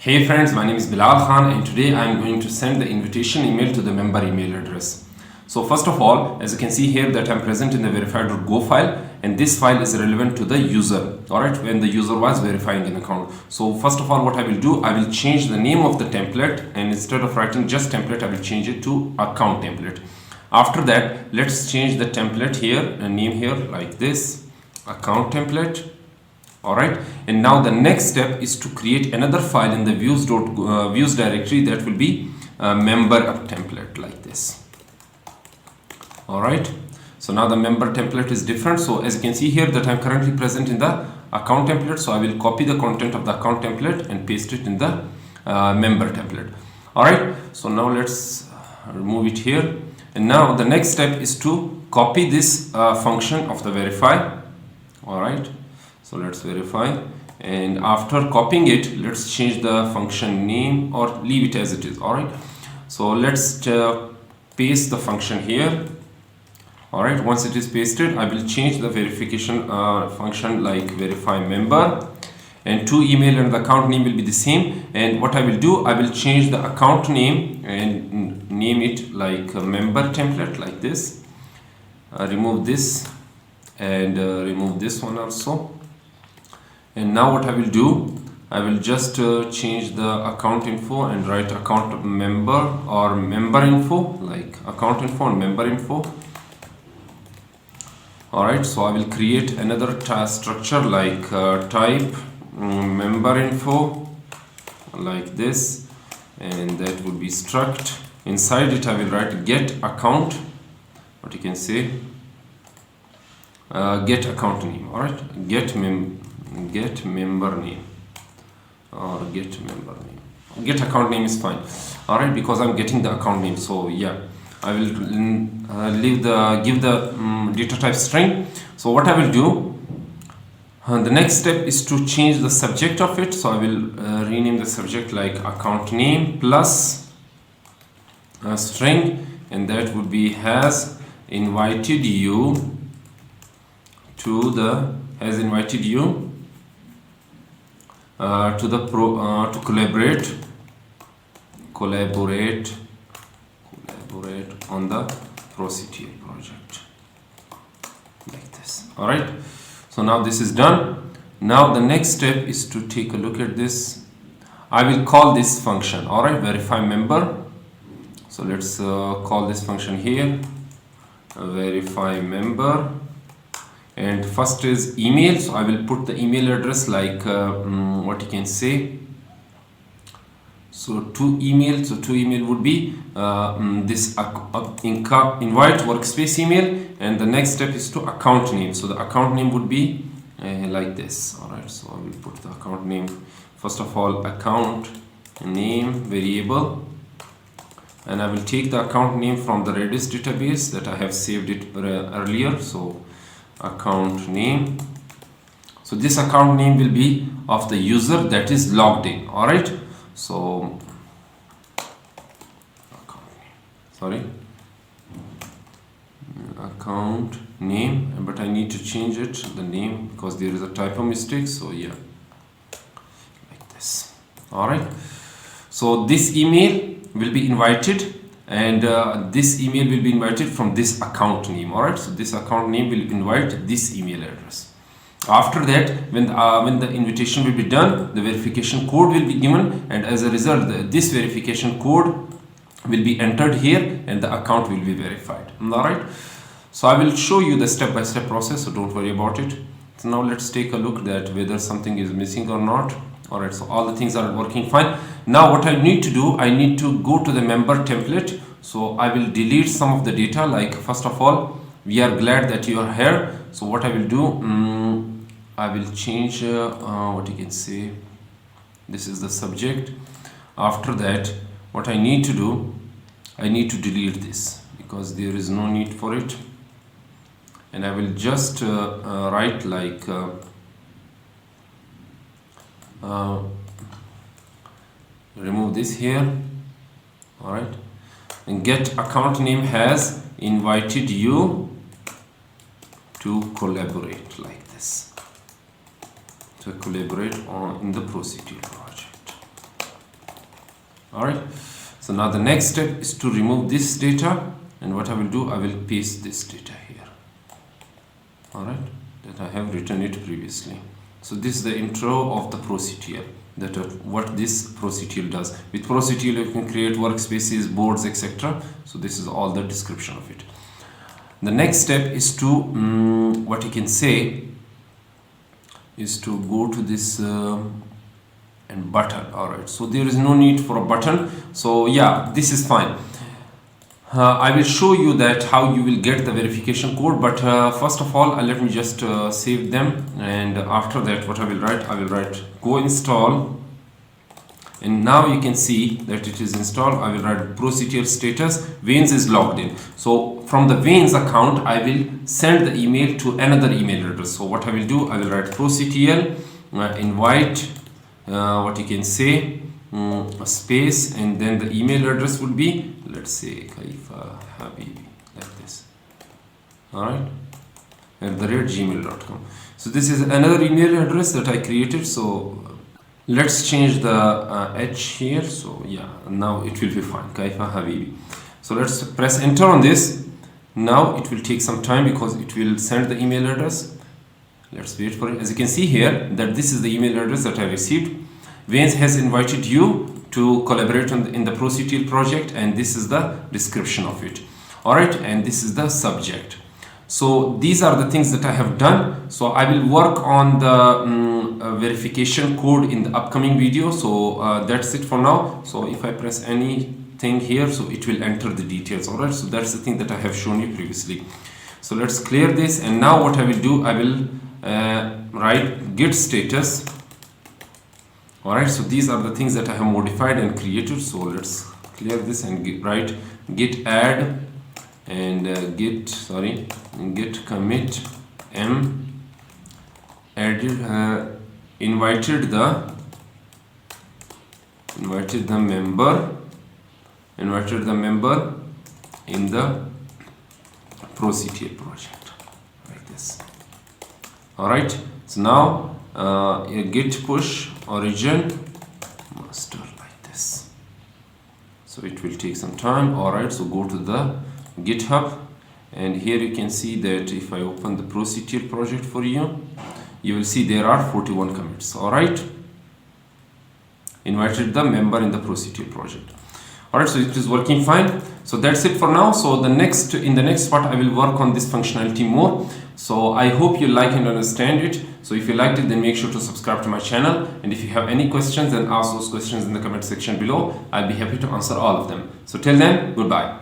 Hey friends, my name is Bilal Khan and today I am going to send the invitation email to the member email address. So first of all, as you can see here that I am present in the verified.go file, and this file is relevant to the user, alright, when the user was verifying an account. So first of all, what I will do, I will change the name of the template, and instead of writing just template, I will change it to account template. After that, let's change the template here and name here like this, account template. Alright, and now the next step is to create another file in the views directory that will be a member template like this. Alright, so now the member template is different. So as you can see here that I'm currently present in the account template, so I will copy the content of the account template and paste it in the member template. Alright, so now let's remove it here, and now the next step is to copy this function of the verify. Alright, so let's verify, and after copying it, let's change the function name or leave it as it is. Alright, so let's paste the function here. Alright, once it is pasted, I will change the verification function like verify member, and to email and the account name will be the same. And what I will do, I will change the account name and name it like a member template like this. Remove this and remove this one also. And now what I will do, I will just change the account info and write account member or member info, like account info and member info. Alright, so I will create another structure like type member info like this, and that would be struct. Inside it I will write get account, what you can say, get account name. Alright, get member name or get member name. Get account name is fine. Alright, because I'm getting the account name, so yeah, I will give the data type string. So what I will do, the next step is to change the subject of it. So I will rename the subject like account name plus a string, and that would be has invited you to the to collaborate on the proctl project like this. All right, so now this is done. Now the next step is to take a look at this. I will call this function, all right, verify member. So let's call this function here, verify member. And first is email, so I will put the email address like what you can say. So to email would be this invite workspace email, and the next step is to account name. So the account name would be like this. All right, so I will put the account name, first of all account name variable, and I will take the account name from the Redis database that I have saved it earlier. So account name, so this account name will be of the user that is logged in. All right, so account name, but I need to change it, the name, because there is a typo mistake. So yeah, like this. All right, so this email will be invited, and this email will be invited from this account name. All right, so this account name will invite this email address. After that, when the invitation will be done, the verification code will be given, and as a result, this verification code will be entered here, and the account will be verified. All right, so I will show you the step-by-step process, so don't worry about it. So now let's take a look that whether something is missing or not. All right, so all the things are working fine. Now what I need to do, I need to go to the member template. So I will delete some of the data, like first of all, we are glad that you are here. So what I will do, I will change what you can say, this is the subject. After that, what I need to do, I need to delete this because there is no need for it, and I will just write like remove this here. All right, and get account name has invited you to collaborate like this, to collaborate on in the proctl project. Alright, so now the next step is to remove this data, and what I will do, I will paste this data here. Alright, that I have written it previously. So this is the intro of the proctl, that what this proctl does. With proctl you can create workspaces, boards, etc. So this is all the description of it. The next step is to what you can say is to go to this and button. Alright, so there is no need for a button, so yeah, this is fine. I will show you that how you will get the verification code, but first of all let me just save them, and after that what I will write go install, and now you can see that it is installed. I will write proctl status Vanes is logged in. So from the Vanes account I will send the email to another email address. So what I will do, I will write proctl invite what you can say a space, and then the email address will be, let's say, Kaifa Habibi, like this. Alright, @gmail.com. So this is another email address that I created. So let's change the H here. So yeah, now it will be fine, Kaifa Habibi. So let's press enter on this. Now it will take some time because it will send the email address. Let's wait for it. As you can see here, that this is the email address that I received. Vanes has invited you to collaborate in the proctl project, and this is the description of it. Alright, and this is the subject. So these are the things that I have done. So I will work on the verification code in the upcoming video. So that's it for now. So if I press anything here, so it will enter the details. Alright, so that's the thing that I have shown you previously. So let's clear this, and now what I will do, I will write git status. Alright, so these are the things that I have modified and created. So let's clear this and write git add and git commit m added invited the member in the proctl project, like this. Alright, so now git push origin master, like this. So it will take some time. Alright, so go to the GitHub, and here you can see that if I open the proctl project for you, you will see there are 41 commits. Alright, invited the member in the proctl project. Alright, so it is working fine. So that's it for now. So in the next part I will work on this functionality more. So I hope you like and understand it. So if you liked it, then make sure to subscribe to my channel, and if you have any questions, then ask those questions in the comment section below. I'll be happy to answer all of them. So till then, goodbye.